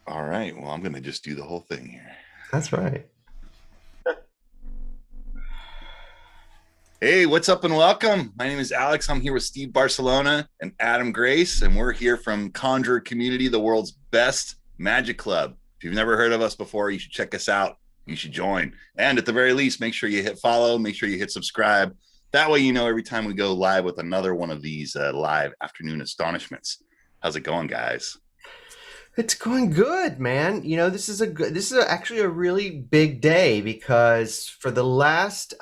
All right. Well, I'm going to just do the whole thing here. That's right. Hey, what's up and welcome? My name is Alex. I'm here with Steve Barcelona and Adam Grace, and we're here from Conjuror Community, the world's best magic club. If you've never heard of us before, you should check us out. You should join. And at the very least, make sure you hit follow, make sure you hit subscribe. That way, you know every time we go live with another one of these live afternoon astonishments. How's it going, guys? It's going good, man. This is actually a really big day because for the last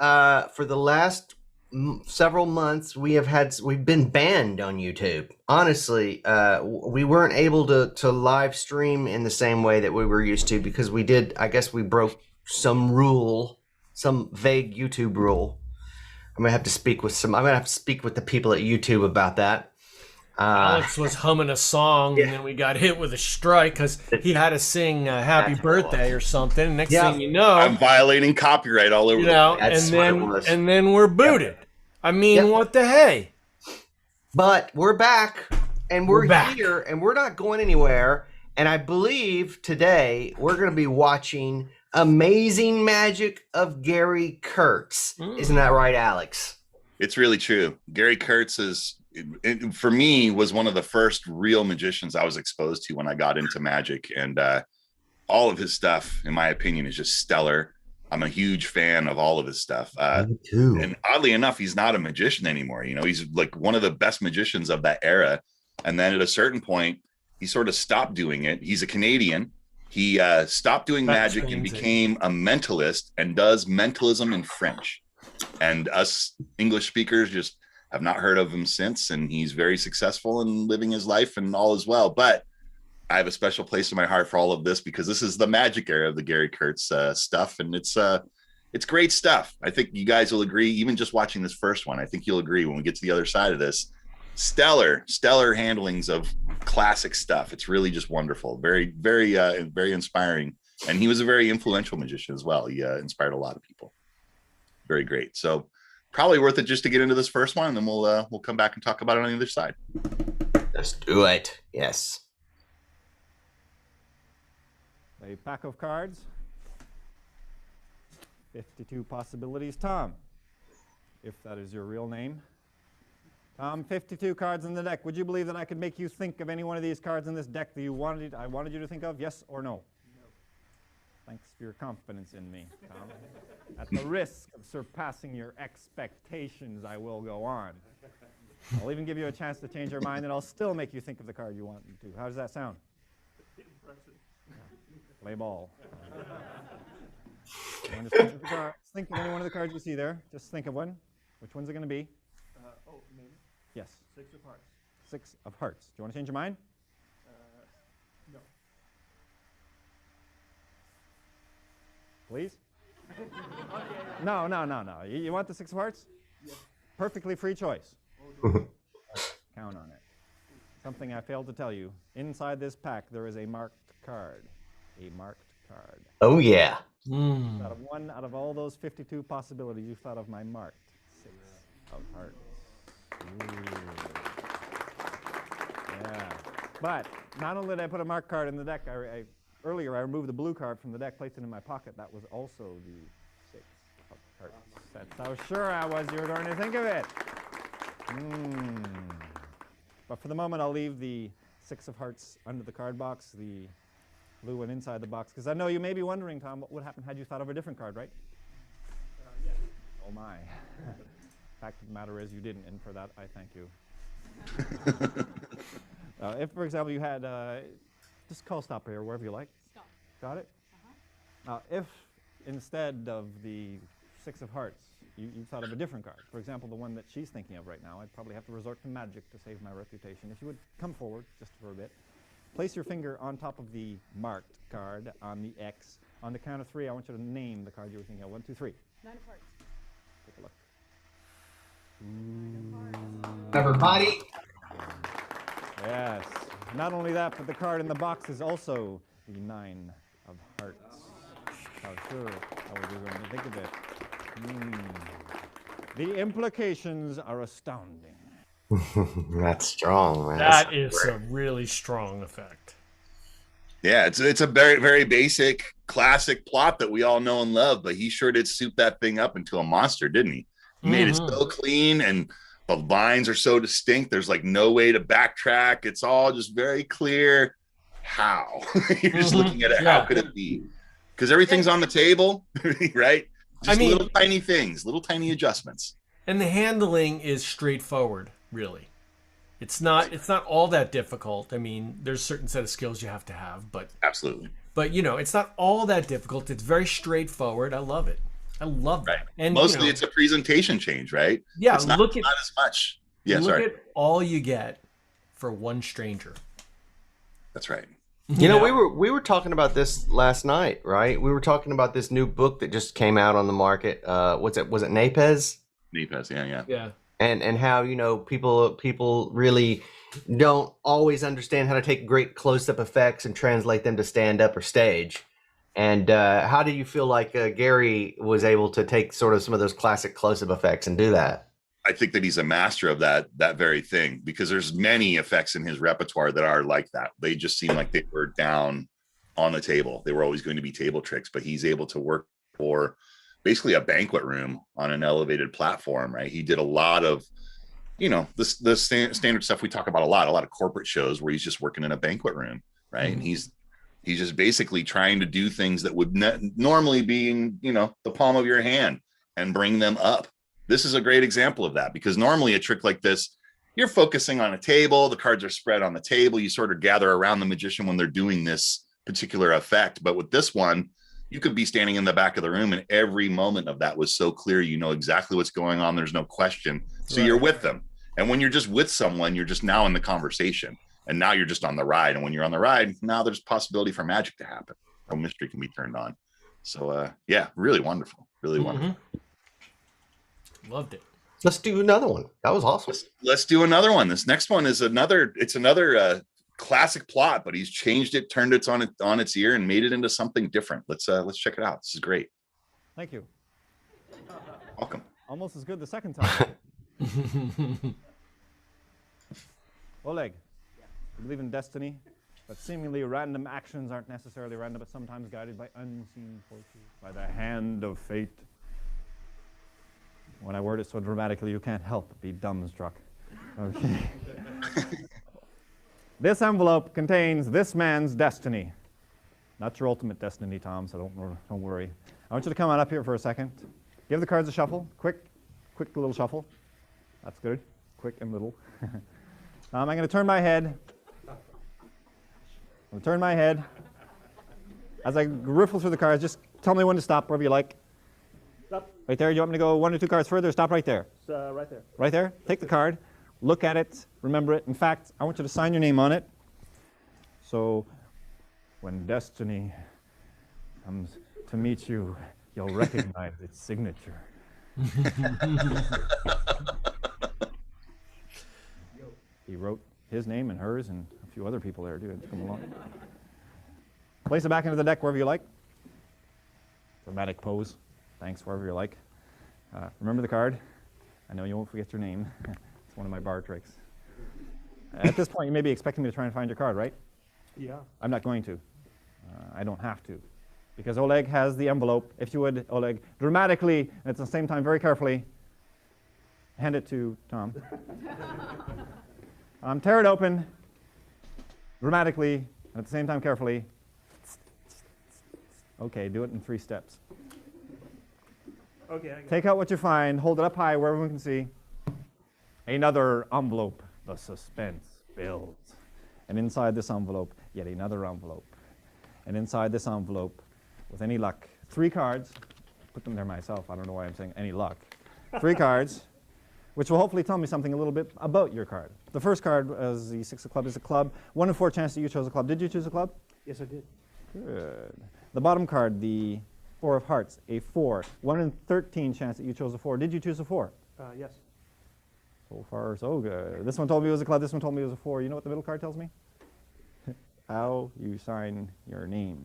several months we've been banned on YouTube. Honestly, we weren't able to live stream in the same way that we were used to because I guess we broke some rule, some vague YouTube rule. I'm gonna have to speak with the people at YouTube about that. Alex was humming a song, Yeah. and then we got hit with a strike because he had to sing "Happy That's what it Birthday" or something. And next Yeah. thing you know, I'm violating copyright all over you know, That's and what it then was. and then we're booted. I mean, Yep. what the hey? But we're back, and we're back. here, and we're not going anywhere. And I believe today we're going to be watching Amazing Magic of Gary Kurtz. Isn't that right, Alex? It's really true. Gary Kurtz for me, was one of the first real magicians I was exposed to when I got into magic. And all of his stuff, in my opinion, is just stellar. I'm a huge fan of all of his stuff. Me too. And oddly enough, he's not a magician anymore. You know, he's like one of the best magicians of that era. And then at a certain point, he sort of stopped doing it. He's a Canadian. He stopped doing That's magic and fancy. became a mentalist and does mentalism in French. And us English speakers just have not heard of him since. And he's very successful in living his life and all is well. But I have a special place in my heart for all of this because this is the magic era of the Gary Kurtz stuff. And it's great stuff. I think you guys will agree, even just watching this first one. I think you'll agree when we get to the other side of this. Stellar handlings of classic stuff. It's really just wonderful. Very, very inspiring. And he was a very influential magician as well. He inspired a lot of people. Very great. So probably worth it just to get into this first one, and then we'll come back and talk about it on the other side. Let's do it. Yes. A pack of cards. 52 possibilities. Tom, if that is your real name. Tom, 52 cards in the deck. Would you believe that I could make you think of any one of these cards in this deck that I wanted you to think of? Yes or no? No. Thanks for your confidence in me, Tom. At the risk of surpassing your expectations, I will go on. I'll even give you a chance to change your mind, and I'll still make you think of the card you want to. How does that sound? Impressive. Play ball. Think of any one of the cards you see there. Just think of one. Which one's it going to be? Name? Yes. Six of Hearts. 6 of hearts. Do you want to change your mind? No. Please? No. You want the 6 of hearts? Yes. Perfectly free choice. Count on it. Something I failed to tell you. Inside this pack, there is a marked card. A marked card. Oh yeah. Out of one out of all those 52 possibilities, you thought of my marked 6 of hearts. Ooh. Yeah. But not only did I put a marked card in the deck, earlier I removed the blue card from the deck, placed it in my pocket. That was also the 6 of hearts. That's how sure I was you were going to think of it. But for the moment, I'll leave the 6 of hearts under the card box, the blue one inside the box, because I know you may be wondering, Tom, what would happen had you thought of a different card, right? Yes. Oh my. Fact of the matter is you didn't, and for that I thank you. If, for example, you had, just call stop here, wherever you like. Stop. Got it? If instead of the 6 of hearts, you thought of a different card, for example, the one that she's thinking of right now, I'd probably have to resort to magic to save my reputation. If you would come forward just for a bit. Place your finger on top of the marked card on the X. On the count of 3, I want you to name the card you were thinking of. 1, 2, 3. 9 of Hearts. Take a look. Everybody. Yes. Not only that, but the card in the box is also the 9 of hearts. How sure I was going to think of it. The implications are astounding. That's strong, man. That is a really strong effect. Yeah, it's a very, very basic classic plot that we all know and love, but he sure did soup that thing up into a monster, didn't he? He made it so clean, and the lines are so distinct. There's like no way to backtrack. It's all just very clear. How? You're just looking at it. Yeah. How could it be? Because everything's on the table, right? Just little tiny things, little tiny adjustments. And the handling is straightforward, really. It's not all that difficult. I mean, there's a certain set of skills you have to have, but Absolutely. But it's not all that difficult. It's very straightforward. I love it. I love that. Right. And mostly it's a presentation change, right? Yeah, it's not as much. Yeah, look at all you get for one stranger. That's right. You know, we were talking about this last night, right? We were talking about this new book that just came out on the market. Was it Napez? Napez, yeah. Yeah. And how, people really don't always understand how to take great close-up effects and translate them to stand-up or stage. And how do you feel like Gary was able to take sort of some of those classic close-up effects and do that? I think that he's a master of that very thing, because there's many effects in his repertoire that are like that. They just seem like they were down on the table. They were always going to be table tricks, but he's able to work for basically a banquet room on an elevated platform, right? He did a lot of, the standard stuff we talk about a lot of corporate shows where he's just working in a banquet room, right? And he's just basically trying to do things that would normally be in, the palm of your hand and bring them up. This is a great example of that, because normally a trick like this, you're focusing on a table, the cards are spread on the table, you sort of gather around the magician when they're doing this particular effect. But with this one, you could be standing in the back of the room, and every moment of that was so clear. You know exactly what's going on. There's no question. So You're with them. And when you're just with someone, you're just now in the conversation, and now you're just on the ride. And when you're on the ride, now there's possibility for magic to happen. A mystery can be turned on. So really wonderful. Really wonderful. Loved it. Let's do another one. That was awesome. Let's do another one. This next one is another classic plot, but he's changed it, turned it on its ear, and made it into something different. Let's check it out. This is great. Thank you. Welcome. Almost as good the second time. Oleg, you believe in destiny, but seemingly random actions aren't necessarily random, but sometimes guided by unseen forces, by the hand of fate. When I word it so dramatically, you can't help but be dumbstruck. Okay. This envelope contains this man's destiny. Not your ultimate destiny, Tom, so don't worry. I want you to come on up here for a second. Give the cards a shuffle. Quick little shuffle. That's good. Quick and little. I'm going to turn my head. I'm going to turn my head. As I riffle through the cards, just tell me when to stop, wherever you like. Stop. Right there. You want me to go 1 or 2 cards further? Stop right there. Right there. Right there? Take the card. Look at it. Remember it. In fact, I want you to sign your name on it. So when destiny comes to meet you, you'll recognize its signature. He wrote his name and hers and a few other people there too. Come along. Place it back into the deck wherever you like. Dramatic pose. Thanks, wherever you like. Remember the card. I know you won't forget your name. It's one of my bar tricks. At this point, you may be expecting me to try and find your card, right? Yeah. I'm not going to. I don't have to. Because Oleg has the envelope. If you would, Oleg, dramatically, and at the same time very carefully, hand it to Tom. Tear it open, dramatically, and at the same time carefully. Okay, do it in 3 steps. Okay. I got Take out what you find, hold it up high where everyone can see. Another envelope. The suspense builds. And inside this envelope, yet another envelope. And inside this envelope, with any luck, 3 cards. Put them there myself. I don't know why I'm saying any luck. 3 cards, which will hopefully tell me something a little bit about your card. The first card, as the 6 of clubs, is a club. 1 in 4 chance that you chose a club. Did you choose a club? Yes, I did. Good. The bottom card, the 4 of hearts, a 4. 1 in 13 chance that you chose a 4. Did you choose a 4? Yes. So far, so good. This one told me it was a club. This one told me it was a 4. You know what the middle card tells me? How you sign your name.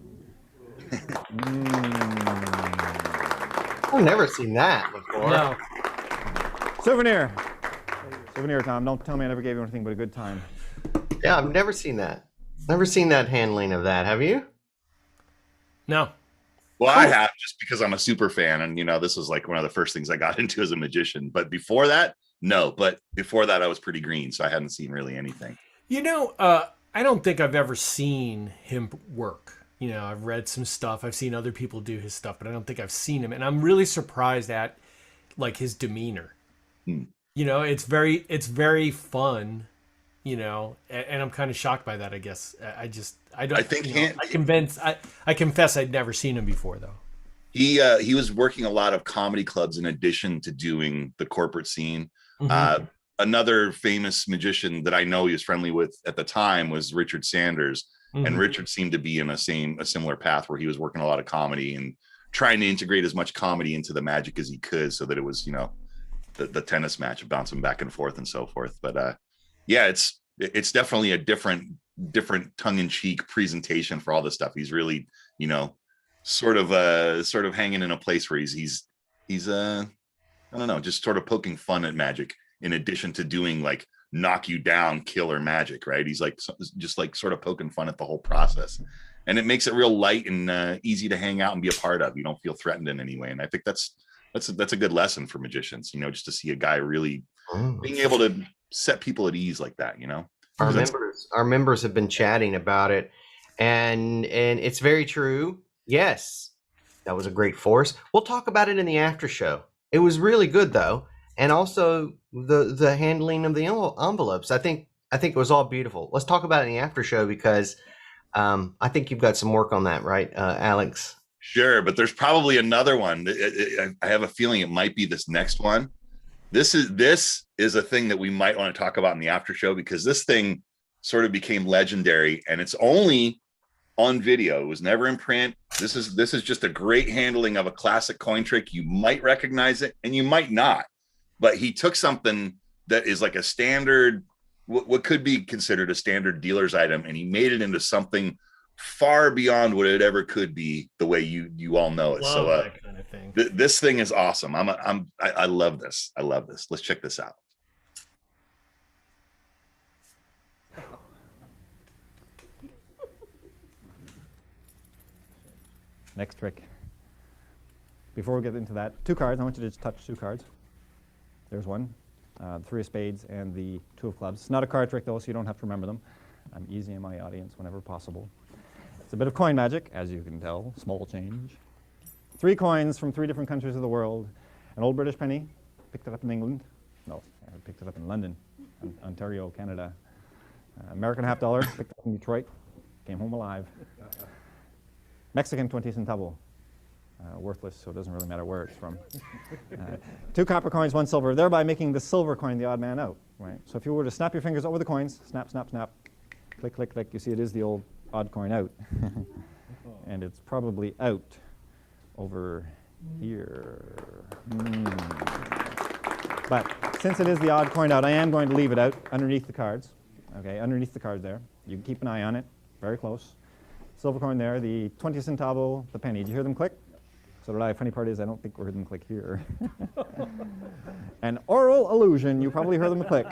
I've never seen that before. No. Souvenir. Souvenir, Tom. Don't tell me I never gave you anything but a good time. Yeah, I've never seen that. Never seen that handling of that, have you? No. Well, I have, just because I'm a super fan, and this was like one of the first things I got into as a magician. But before that, no. But before that, I was pretty green, so I hadn't seen really anything. I don't think I've ever seen him work. I've read some stuff. I've seen other people do his stuff, but I don't think I've seen him. And I'm really surprised at like his demeanor. It's very fun. And I'm kind of shocked by that. I guess I don't. I confess I'd never seen him before though. He was working a lot of comedy clubs in addition to doing the corporate scene. Another famous magician that I know he was friendly with at the time was Richard Sanders. And Richard seemed to be in a similar path where he was working a lot of comedy and trying to integrate as much comedy into the magic as he could, so that it was, the tennis match of bouncing back and forth and so forth. But yeah, it's definitely a different tongue-in-cheek presentation for all this stuff. He's really, sort of hanging in a place where he's I don't know, just sort of poking fun at magic in addition to doing like knock you down killer magic, right? He's like just like sort of poking fun at the whole process, and it makes it real light and easy to hang out and be a part of. You don't feel threatened in any way, and I think that's a good lesson for magicians, just to see a guy really being able to set people at ease like that. Our members have been chatting about it, and it's very true. Yes, that was a great force. We'll talk about it in the after show. It was really good though. And also the handling of the envelopes. I think it was all beautiful. Let's talk about it in the after show, because I think you've got some work on that, right, Alex? Sure, but there's probably another one. I have a feeling it might be this next one. This is a thing that we might want to talk about in the after show, because this thing sort of became legendary, and it's only on video. It was never in print. This is just a great handling of a classic coin trick. You might recognize it, and you might not. But he took something that is like a standard, what could be considered a standard dealer's item, and he made it into something far beyond what it ever could be, the way you all know it. Love that kind of thing. This thing is awesome. I love this. I love this. Let's check this out. Next trick. Before we get into that, 2 cards. I want you to just touch 2 cards. There's one, the 3 of spades and the 2 of clubs. It's not a card trick though, so you don't have to remember them. I'm easy in my audience whenever possible. It's a bit of coin magic, as you can tell, small change. 3 coins from 3 different countries of the world. An old British penny, picked it up in England. No, I picked it up in London, Ontario, Canada. American $50, picked it up in Detroit, came home alive. Mexican 20 centavo. Worthless, so it doesn't really matter where it's from. 2 copper coins, 1 silver, thereby making the silver coin the odd man out. Right. So if you were to snap your fingers over the coins, snap, snap, snap, click, click, click, you see it is the old odd coin out. And it's probably out over here. But since it is the odd coin out, I am going to leave it out underneath the cards. Okay, underneath the card there. You can keep an eye on it, very close. Silver coin there, the 20 centavo, the penny. Did you hear them click? So did I. Funny part is I don't think we heard them click here. An oral illusion, you probably heard them click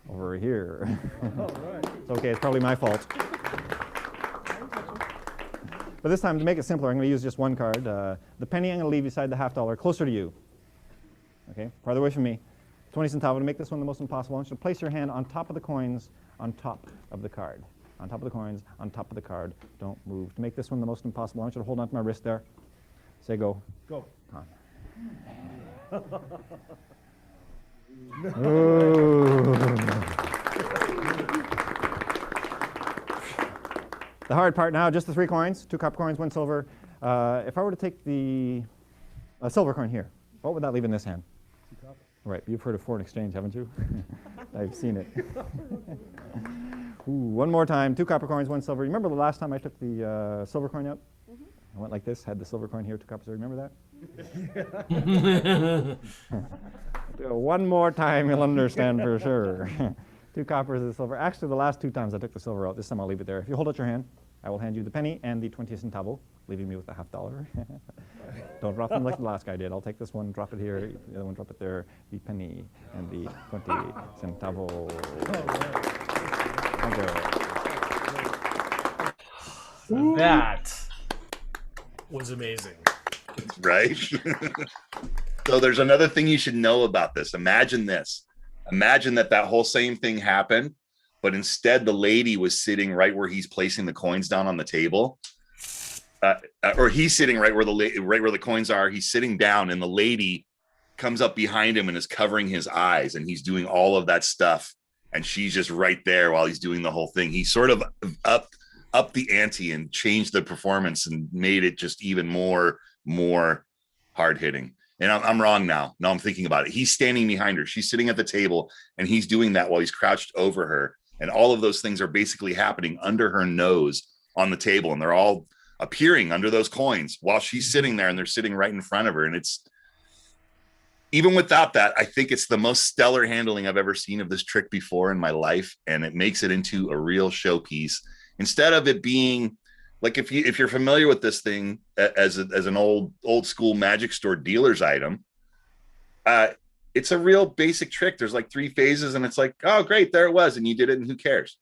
over here. It's okay, it's probably my fault. But this time, to make it simpler, I'm going to use just 1 card. The penny I'm going to leave beside the $50, closer to you. Okay, farther away from me. 20 centavo. To make this one the most impossible, I want you to place your hand on top of the coins, on top of the card. On top of the coins, on top of the card. Don't move. To make this one the most impossible, I want you to hold on to my wrist there. Say go. Go. On. The hard part now, just the 3 coins, 2 copper coins, 1 silver. If I were to take the silver coin here, what would that leave in this hand? 2 copper. Right, you've heard of foreign exchange, haven't you? I've seen it. Ooh, one more time, 2 copper coins, 1 silver. You remember the last time I took the silver coin out? I went like this, had the silver coin here, 2 coppers. Remember that? One more time, you'll understand for sure. 2 coppers and silver. Actually, the last 2 times I took the silver out. This time I'll leave it there. If you hold out your hand, I will hand you the penny and the 20 centavo, leaving me with the $50. Don't drop them like the last guy did. I'll take this one, drop it here, the other one, drop it there, the penny and the 20 centavo. Thank you. That was amazing. Right? So there's another thing you should know about this. Imagine this. Imagine that whole same thing happened, but instead the lady was sitting right where he's placing the coins down on the table. Or he's sitting right where the coins are. He's sitting down, and the lady comes up behind him and is covering his eyes, and he's doing all of that stuff, and she's just right there while he's doing the whole thing. He sort of up the ante and changed the performance and made it just even more hard hitting. And I'm wrong now. No, I'm thinking about it. He's standing behind her. She's sitting at the table, and he's doing that while he's crouched over her. And all of those things are basically happening under her nose on the table, and they're all appearing under those coins while she's sitting there, and they're sitting right in front of her. And it's, even without that, I think it's the most stellar handling I've ever seen of this trick before in my life. And it makes it into a real showpiece instead of it being like, if you're familiar with this thing as an old school magic store dealer's item, it's a real basic trick. There's like 3 phases, and it's like, oh great, there it was, and you did it, and who cares?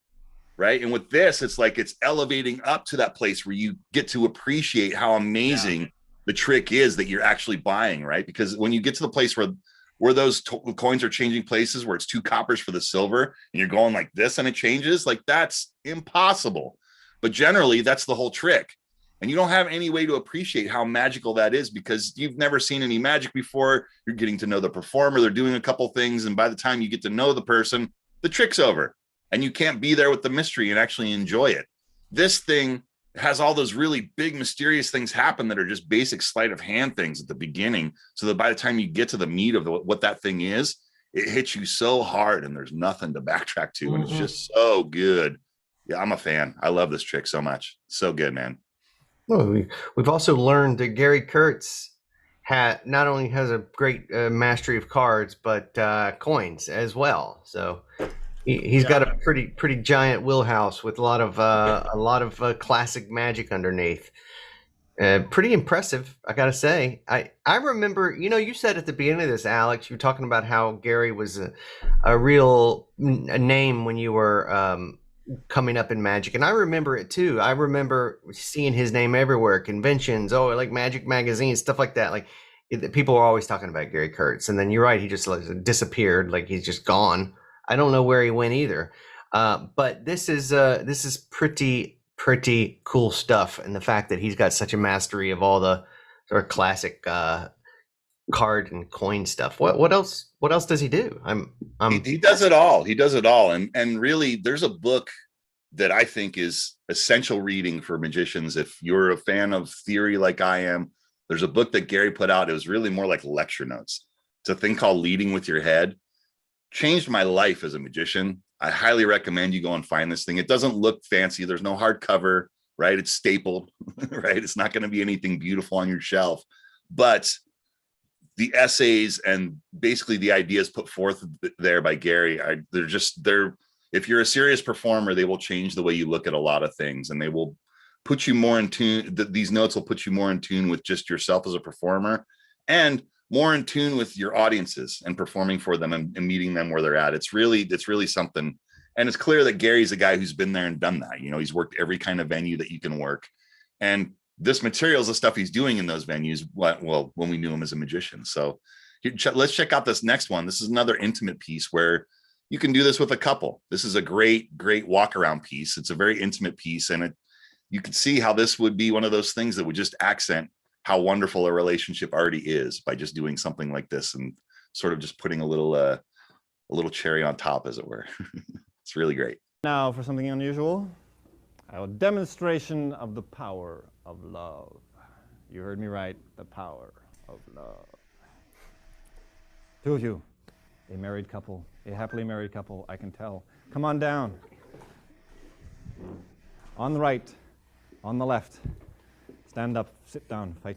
Right? And with this, it's like it's elevating up to that place where you get to appreciate how amazing the trick is that you're actually buying, right? Because when you get to the place where those coins are changing places, where it's 2 coppers for the silver, and you're going like this and it changes, like that's impossible. But generally, that's the whole trick. And you don't have any way to appreciate how magical that is because you've never seen any magic before. You're getting to know the performer. They're doing a couple things. And by the time you get to know the person, the trick's over. And you can't be there with the mystery and actually enjoy it. This thing has all those really big, mysterious things happen that are just basic sleight of hand things at the beginning. So that by the time you get to the meat of what that thing is, it hits you so hard and there's nothing to backtrack to. And it's just so good. Yeah, I'm a fan. I love this trick so much. So good, man. Well, we've also learned that Gary Kurtz not only has a great mastery of cards, but coins as well. So he's got a pretty giant wheelhouse with a lot of classic magic underneath. Pretty impressive, I gotta say. I remember, you said at the beginning of this, Alex, you were talking about how Gary was a real name when you were coming up in magic, and I remember it too. I remember seeing his name everywhere, conventions, like Magic magazine, stuff like that. Like people were always talking about Gary Kurtz, and then you're right, he just disappeared, like he's just gone. I don't know where he went either. But this is pretty cool stuff, and the fact that he's got such a mastery of all the sort of classic card and coin stuff. What else does he do? He does it all. He does it all. And really, there's a book that I think is essential reading for magicians. If you're a fan of theory like I am, there's a book that Gary put out. It was really more like lecture notes. It's a thing called Leading with Your Head. Changed my life as a magician. I highly recommend you go and find this thing. It doesn't look fancy. There's no hardcover, right? It's stapled, right? It's not going to be anything beautiful on your shelf, but the essays and basically the ideas put forth there by Gary, they're if you're a serious performer, they will change the way you look at a lot of things, and they will put you more in tune. These notes will put you more in tune with just yourself as a performer, and more in tune with your audiences and performing for them and meeting them where they're at. It's really something. And it's clear that Gary's a guy who's been there and done that. He's worked every kind of venue that you can work. And this material is the stuff he's doing in those venues. Well, when we knew him as a magician. So let's check out this next one. This is another intimate piece where you can do this with a couple. This is a great walk around piece. It's a very intimate piece. And you can see how this would be one of those things that would just accent how wonderful a relationship already is by just doing something like this and sort of just putting a little cherry on top, as it were. It's really great. Now for something unusual, a demonstration of the power of love. You heard me right, the power of love. 2 of you, a married couple, a happily married couple, I can tell. Come on down. On the right, on the left. Stand up, sit down, fight.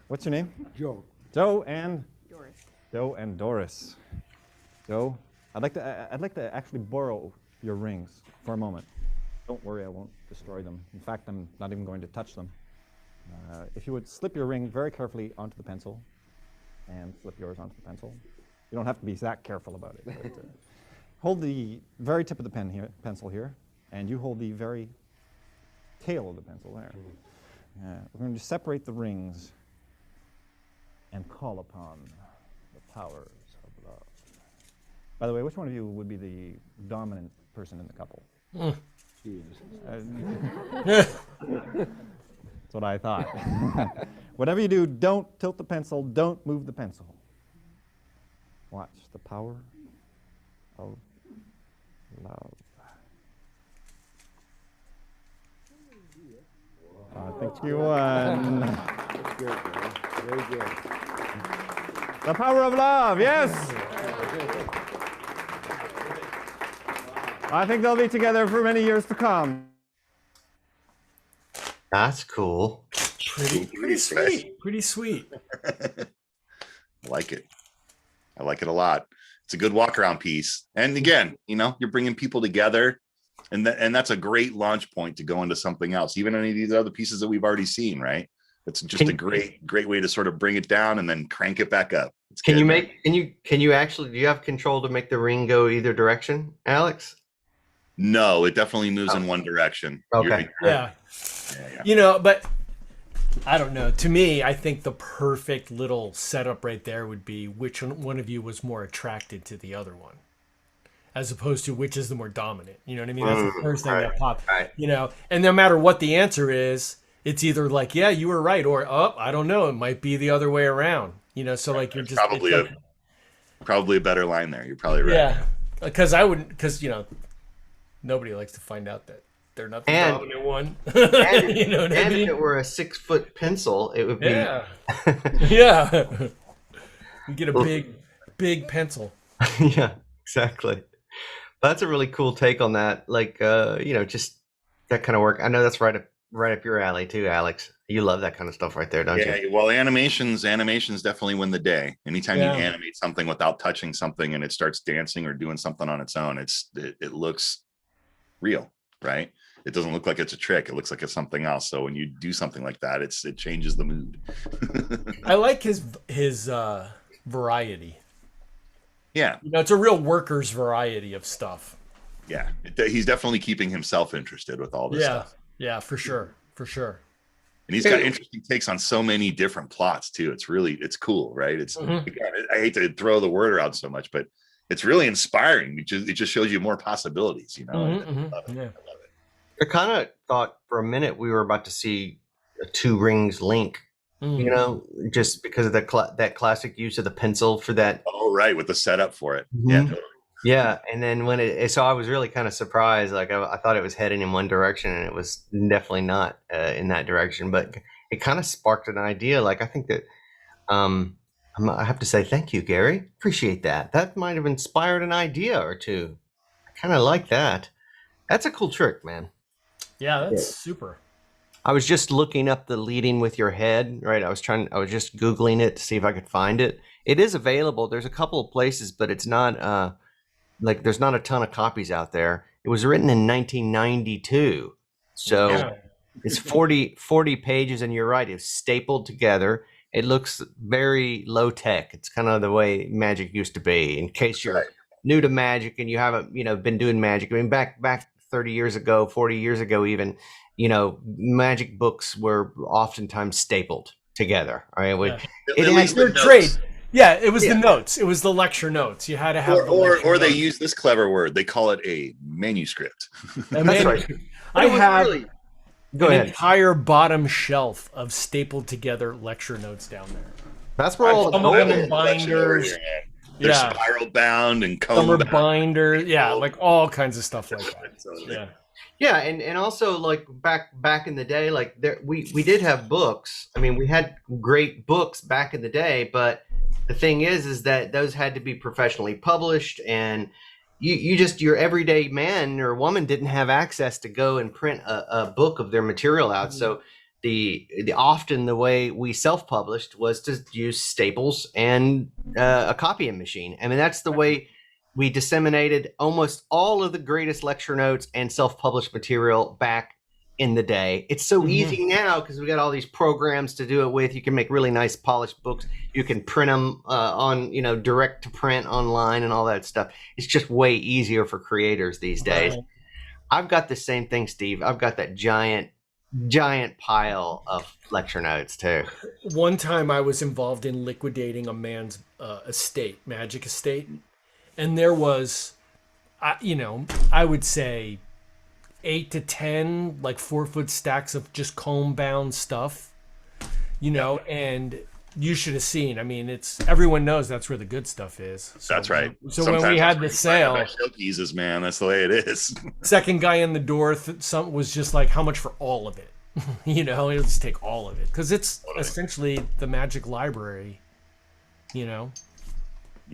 What's your name? Joe. Joe and? Doris. Joe and Doris. Joe, I'd like to actually borrow your rings for a moment. Don't worry, I won't destroy them. In fact, I'm not even going to touch them. If you would slip your ring very carefully onto the pencil, and slip yours onto the pencil. You don't have to be that careful about it. But, hold the very tip of the pencil here, and you hold the very tail of the pencil there. We're going to separate the rings and call upon the powers of love. By the way, which one of you would be the dominant person in the couple? That's what I thought. Whatever you do, don't tilt the pencil, don't move the pencil. Watch the power of love. I think you won. That's good, man. Very good. The power of love, yes. I think they'll be together for many years to come. That's cool. Pretty sweet. Pretty sweet. I like it. I like it a lot. It's a good walk around piece. And again, you're bringing people together, and that's a great launch point to go into something else. Even any of these other pieces that we've already seen, right? It's just a great way to sort of bring it down and then crank it back up. Can you actually, do you have control to make the ring go either direction, Alex? No, it definitely moves in one direction. Okay. Yeah. But I don't know. To me, I think the perfect little setup right there would be which one of you was more attracted to the other one, as opposed to which is the more dominant. You know what I mean? That's the first thing that popped. Right. And no matter what the answer is, it's either like, yeah, you were right, or I don't know, it might be the other way around. So like you're just probably a better line there. You're probably right. Yeah, because nobody likes to find out that they're not the dominant one. And, you know what I mean? If it were a 6-foot pencil, it would be. Yeah. Yeah. You get a big pencil. Yeah, exactly. That's a really cool take on that. Like, just that kind of work. I know that's right up your alley too, Alex. You love that kind of stuff right there, don't you? Yeah. Well, animations definitely win the day. Anytime you animate something without touching something and it starts dancing or doing something on its own, it looks real, right? It doesn't look like it's a trick. It looks like it's something else. So when you do something like that, it changes the mood. I like his variety. Yeah. It's a real worker's variety of stuff. Yeah. He's definitely keeping himself interested with all this stuff. Yeah, for sure. For sure. And he's got interesting takes on so many different plots too. It's cool, right? Again, I hate to throw the word around so much, but it's really inspiring. It just shows you more possibilities, I love it. I kind of thought for a minute we were about to see a Two Rings link, just because of that classic use of the pencil for that. Oh, right, with the setup for it. Mm-hmm. Yeah, totally. Yeah, and then so I was really kind of surprised. Like I thought it was heading in one direction, and it was definitely not in that direction. But it kind of sparked an idea. Like I think that I have to say thank you, Gary. Appreciate that. That might have inspired an idea or two. I kind of like that. That's a cool trick, man. Yeah, that's super. I was just looking up the leading with your head, right? I was just Googling it to see if I could find it. It is available. There's a couple of places, but it's not there's not a ton of copies out there. It was written in 1992. So it's 40 pages, and you're right, it's stapled together. It looks very low tech. It's kind of the way magic used to be. In case you're new to magic and you haven't, been doing magic. I mean, back 30 years ago, 40 years ago, even, magic books were oftentimes stapled together. All right, At least the notes. Trade. Yeah, it was the notes. It was the lecture notes. You had to have, or they use this clever word. They call it a manuscript. That's right. I have Go an ahead. entire bottom shelf of stapled together lecture notes down there. That's where all the Some of them gold in is. binders. They're spiral bound and Some are cone bound. binders. Yeah, like all kinds of stuff like that. Yeah. Yeah, and also like back in the day, like we did have books. I mean, we had great books back in the day, but the thing is that those had to be professionally published, and your everyday man or woman didn't have access to go and print a book of their material out. So often the way we self-published was to use staples and a copying machine. I mean, that's the way we disseminated almost all of the greatest lecture notes and self-published material back in the day. It's so easy now because we got all these programs to do it with. You can make really nice polished books. You can print them on, direct to print online and all that stuff. It's just way easier for creators these days. I've got the same thing, Steve. I've got that giant giant pile of lecture notes too. One time I was involved in liquidating a man's magic estate, and there was, I would say 8 to 10 like 4-foot stacks of just comb bound stuff, and you should have seen. I mean, it's everyone knows that's where the good stuff is. So, That's right. So Sometimes when we had the that's where you find sale, the best showpieces, man, that's the way it is. second guy in the door, some was just like, how much for all of it? He'll just take all of it because it's essentially the magic library. Yeah.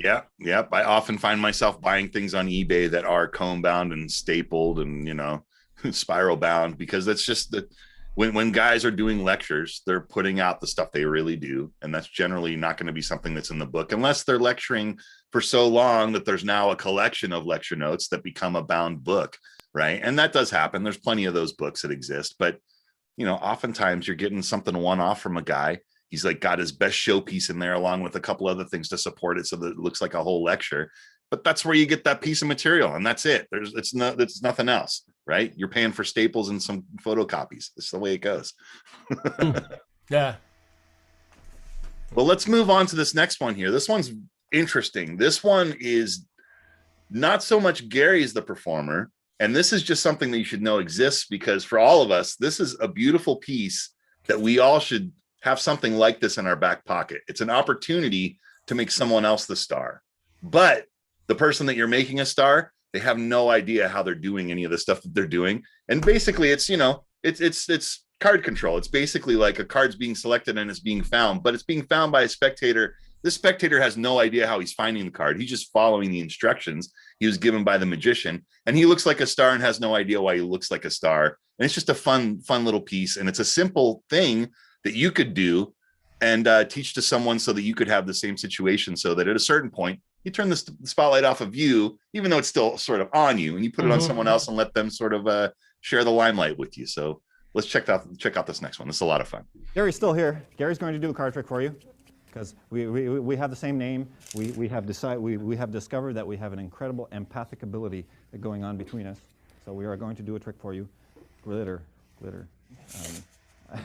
I often find myself buying things on eBay that are comb bound and stapled and spiral bound, because that's just the when guys are doing lectures, they're putting out the stuff they really do, and that's generally not going to be something that's in the book unless they're lecturing for so long that there's now a collection of lecture notes that become a bound book, right? And that does happen. There's plenty of those books that exist, but oftentimes you're getting something one-off from a guy. He's like got his best showpiece in there along with a couple other things to support it so that it looks like a whole lecture. But that's where you get that piece of material, and that's it. It's nothing else, right? You're paying for staples and some photocopies. That's the way it goes. Yeah. Well, let's move on to this next one here. This one's interesting. This one is not so much Gary as the performer, and this is just something that you should know exists, because for all of us, this is a beautiful piece that we all should have something like this in our back pocket. It's an opportunity to make someone else the star. But the person that you're making a star, they have no idea how they're doing any of the stuff that they're doing. And basically it's card control. It's basically like a card's being selected and it's being found, but it's being found by a spectator. This spectator has no idea how he's finding the card. He's just following the instructions he was given by the magician. And he looks like a star and has no idea why he looks like a star. And it's just a fun little piece. And it's a simple thing that you could do and teach to someone so that you could have the same situation, so that at a certain point, you turn the spotlight off of you, even though it's still sort of on you, and you put it on someone else and let them sort of share the limelight with you. So let's check out this next one. This is a lot of fun. Gary's still here. Gary's going to do a card trick for you, because we have the same name. We have discovered that we have an incredible empathic ability going on between us. So we are going to do a trick for you. Glitter. I'm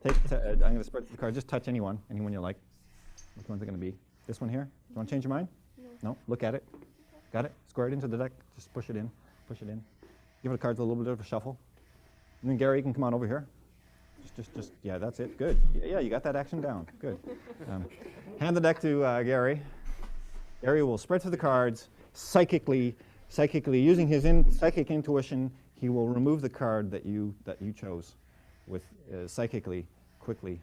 going to spread the card. Just touch anyone you like. Which one's it going to be? This one here? You want to change your mind? No. Look at it. Got it? Square it into the deck. Just push it in. Give the cards a little bit of a shuffle. And then Gary, you can come on over here. Just yeah, that's it. Good. Yeah, you got that action down. Good. Hand the deck to Gary. Gary will spread through the cards psychically using his psychic intuition. He will remove the card that you chose, with psychically, quickly.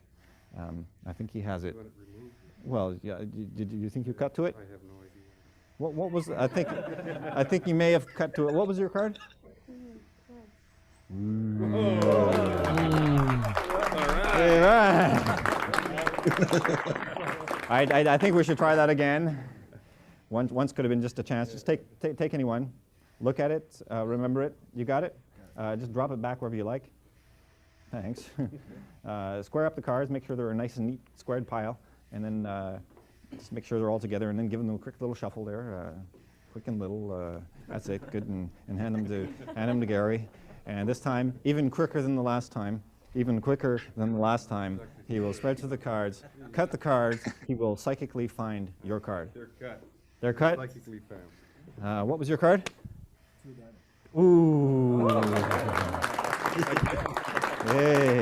I think he has it. Well, yeah. Did you think you cut to it? I have no idea. What was? I think you may have cut to it. What was your card? I think we should try that again. Once could have been just a chance. Just take any one. Look at it. Remember it. You got it? Just drop it back wherever you like. Thanks. Square up the cards. Make sure they're a nice and neat squared pile. And then just make sure they're all together. And then give them a quick little shuffle there. Quick and little. That's it. Good. And hand them to Gary. And this time, even quicker than the last time, he will spread to the cards, cut the cards, he will psychically find your card. They're cut? Psychically found. What was your card? Ooh. Hey.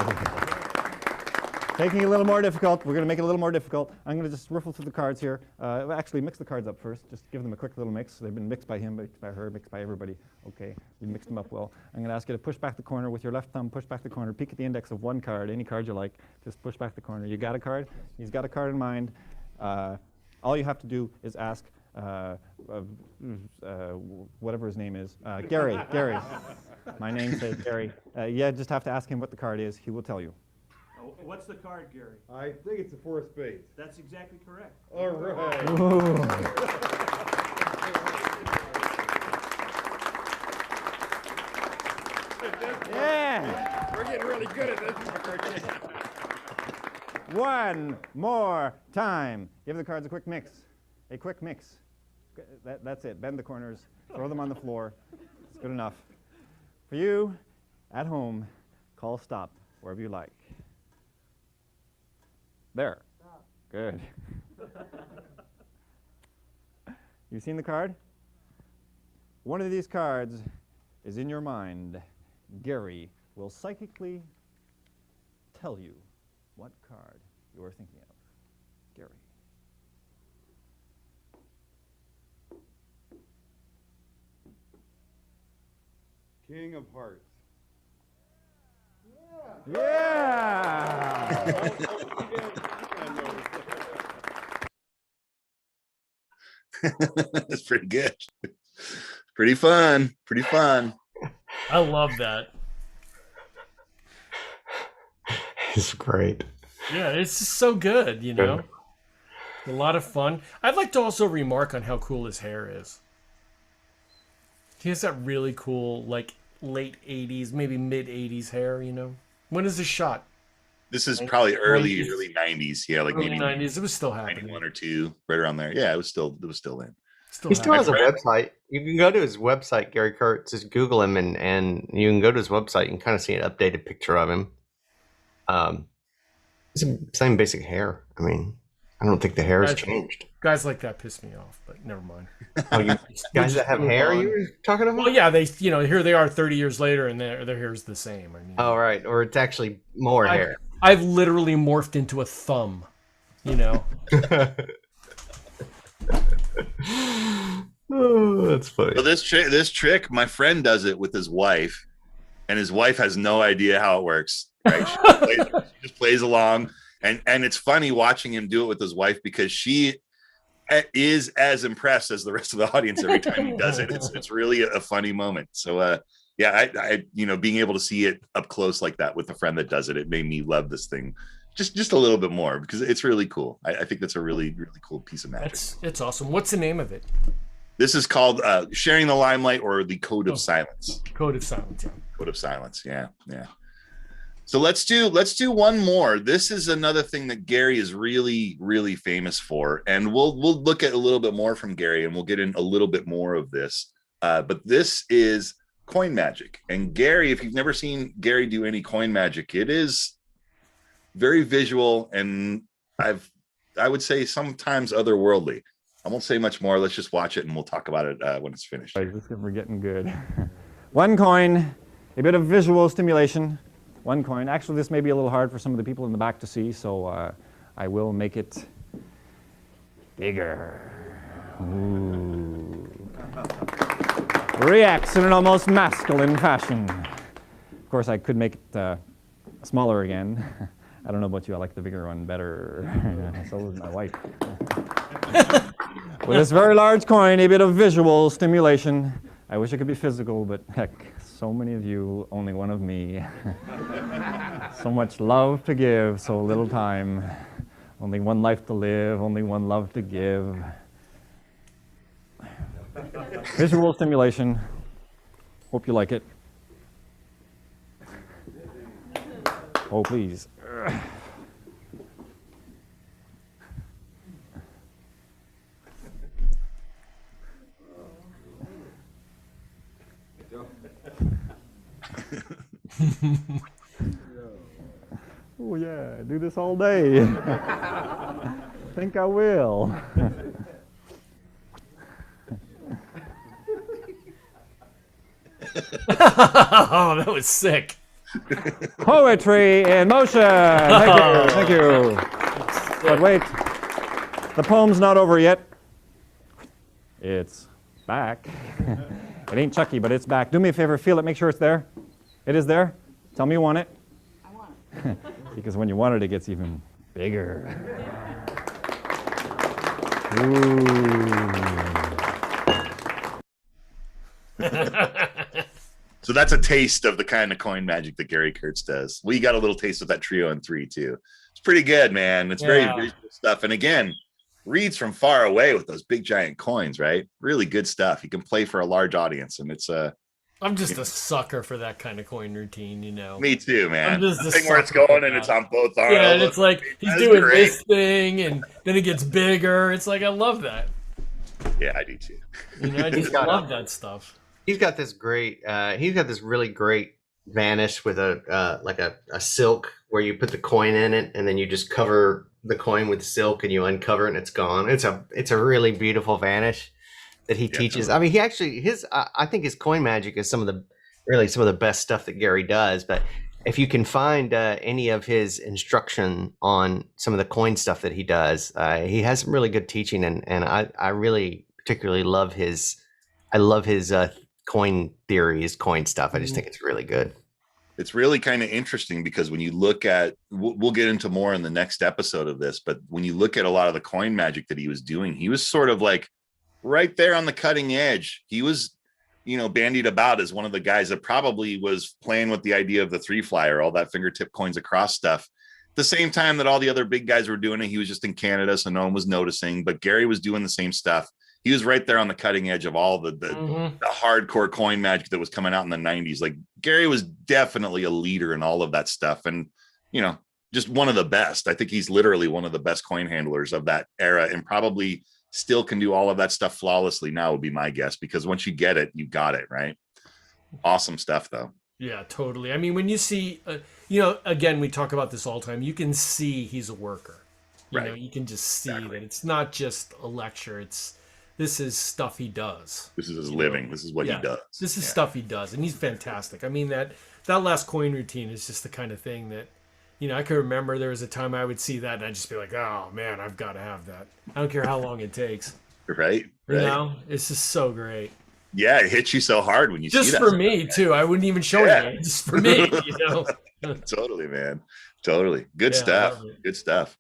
Making it a little more difficult. We're going to make it a little more difficult. I'm going to just riffle through the cards here. Actually, mix the cards up first. Just give them a quick little mix. They've been mixed by him, mixed by her, mixed by everybody. Okay, you mixed them up well. I'm going to ask you to push back the corner with your left thumb. Push back the corner. Peek at the index of one card, any card you like. Just push back the corner. You got a card? He's got a card in mind. All you have to do is ask whatever his name is. Gary. My name says Gary. Yeah, just have to ask him what the card is. He will tell you. What's the card, Gary? I think it's a 4 of spades. That's exactly correct. All right. Yeah. We're getting really good at this. One more time. Give the cards a quick mix. A quick mix. That's it. Bend the corners. Throw them on the floor. It's good enough. For you, at home, Call stop wherever you like. There. Good. You seen the card? One of these cards is in your mind. Gary will psychically tell you what card you are thinking of. Gary. King of Hearts. Yeah! That's pretty good. Pretty fun. Pretty fun. I love that. It's great. Yeah, it's just so good, you know. A lot of fun. I'd like to also remark on how cool his hair is. He has that really cool, like, late 80s, maybe mid 80s hair, you know. When is this shot? This is probably early 90s. Yeah, like Early maybe 90s. It was still happening. 91 or 2, right around there. Yeah, it was still in. He still has a website. You can go to his website, Gary Kurtz. Just Google him, and you can go to his website and kind of see an updated picture of him. It's the same basic hair. I mean, I don't think the hair has changed. Guys like that piss me off, but never mind. Oh, you guys that have hair you were talking about? Well, yeah, here they are 30 years later, and their hair's the same. I mean, oh, right. Or it's actually more hair. I've literally morphed into a thumb, you know. Oh, that's funny. So this trick, my friend does it with his wife, and his wife has no idea how it works. Right? She just plays along, and it's funny watching him do it with his wife because she is as impressed as the rest of the audience every time he does it. It's really a funny moment. So yeah, I being able to see it up close like that with a friend that does it, it made me love this thing just a little bit more because it's really cool. I think that's a really, really cool piece of magic. It's awesome. What's the name of it? This is called Sharing the Limelight, or the Code of Silence. Code of Silence. Yeah. Code of Silence. Yeah. So let's do one more. This is another thing that Gary is really, really famous for, and we'll look at a little bit more from Gary, and we'll get in a little bit more of this. But this is coin magic, and Gary, if you've never seen Gary do any coin magic, it is very visual, and I would say sometimes otherworldly. I won't say much more. Let's just watch it, and we'll talk about it when it's finished. We're getting good. One coin, a bit of visual stimulation. One coin. Actually, this may be a little hard for some of the people in the back to see, so I will make it bigger. Ooh. Reacts in an almost masculine fashion. Of course, I could make it smaller again. I don't know about you. I like the bigger one better. So does my wife. With this very large coin, a bit of visual stimulation. I wish it could be physical, but heck, so many of you, only one of me. So much love to give, so little time. Only one life to live, only one love to give. Visual stimulation. Hope you like it. Oh, please. Oh yeah, do this all day. Think I will. Oh, that was sick. Poetry in motion. Thank you. But wait, the poem's not over yet. It's back. It ain't Chucky, but it's back. Do me a favor, feel it, make sure it's there. It is there. Tell me you want it. I want it. Because when you want it, it gets even bigger. Ooh. So that's a taste of the kind of coin magic that Gary Kurtz does. We got a little taste of that trio in 3 too. It's pretty good, man. It's very visual stuff. And again, reads from far away with those big giant coins, right? Really good stuff. You can play for a large audience, and it's I'm just a sucker for that kind of coin routine, you know. Me too, man. I'm just the a thing where it's sucker going for and it's that. on both arms. Yeah, and it's like he's That's doing great. this thing, and then it gets bigger. It's like I love that. Yeah, I do too. You know, I just love that stuff. He's got this great. He's got this really great vanish with a like a silk where you put the coin in it and then you just cover the coin with silk and you uncover it and it's gone. It's a really beautiful vanish that he teaches. I mean, he actually I think his coin magic is some of the best stuff that Gary does. But if you can find any of his instruction on some of the coin stuff that he does, he has some really good teaching, and I really particularly love his coin theory, his coin stuff. I just think it's really good. It's really kind of interesting because when you look at, we'll get into more in the next episode of this, but when you look at a lot of the coin magic that he was doing, he was sort of like right there on the cutting edge. He was, bandied about as one of the guys that probably was playing with the idea of the 3-flyer, all that fingertip coins across stuff. At the same time that all the other big guys were doing it, he was just in Canada, so no one was noticing, but Gary was doing the same stuff. He was right there on the cutting edge of all the hardcore coin magic that was coming out in the 90s. Like Gary was definitely a leader in all of that stuff. And, just one of the best. I think he's literally one of the best coin handlers of that era and probably still can do all of that stuff flawlessly now would be my guess, because once you get it, you got it, right? Awesome stuff though. Yeah, totally. I mean, when you see, again, we talk about this all the time. You can see he's a worker. You can just see that it's not just a lecture. This is stuff he does. This is his living. This is what he does. This is stuff he does, and he's fantastic. I mean, that last coin routine is just the kind of thing that, I can remember there was a time I would see that and I'd just be like, oh man, I've got to have that. I don't care how long it takes. Right. It's just so great. Yeah, it hits you so hard when you see that. Just for me too. I wouldn't even show it. Just for me, Totally, man. Totally. Good stuff. Good stuff.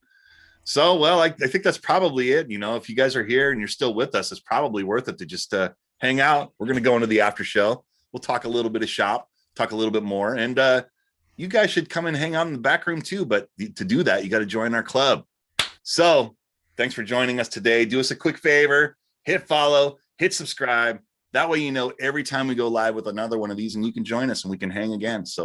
So, well, I think that's probably it. If you guys are here and you're still with us, it's probably worth it to just hang out. We're going to go into the after show. We'll talk a little bit of shop, talk a little bit more. And you guys should come and hang out in the back room too. But to do that, you got to join our club. So thanks for joining us today. Do us a quick favor, hit follow, hit subscribe. That way, every time we go live with another one of these and you can join us and we can hang again. So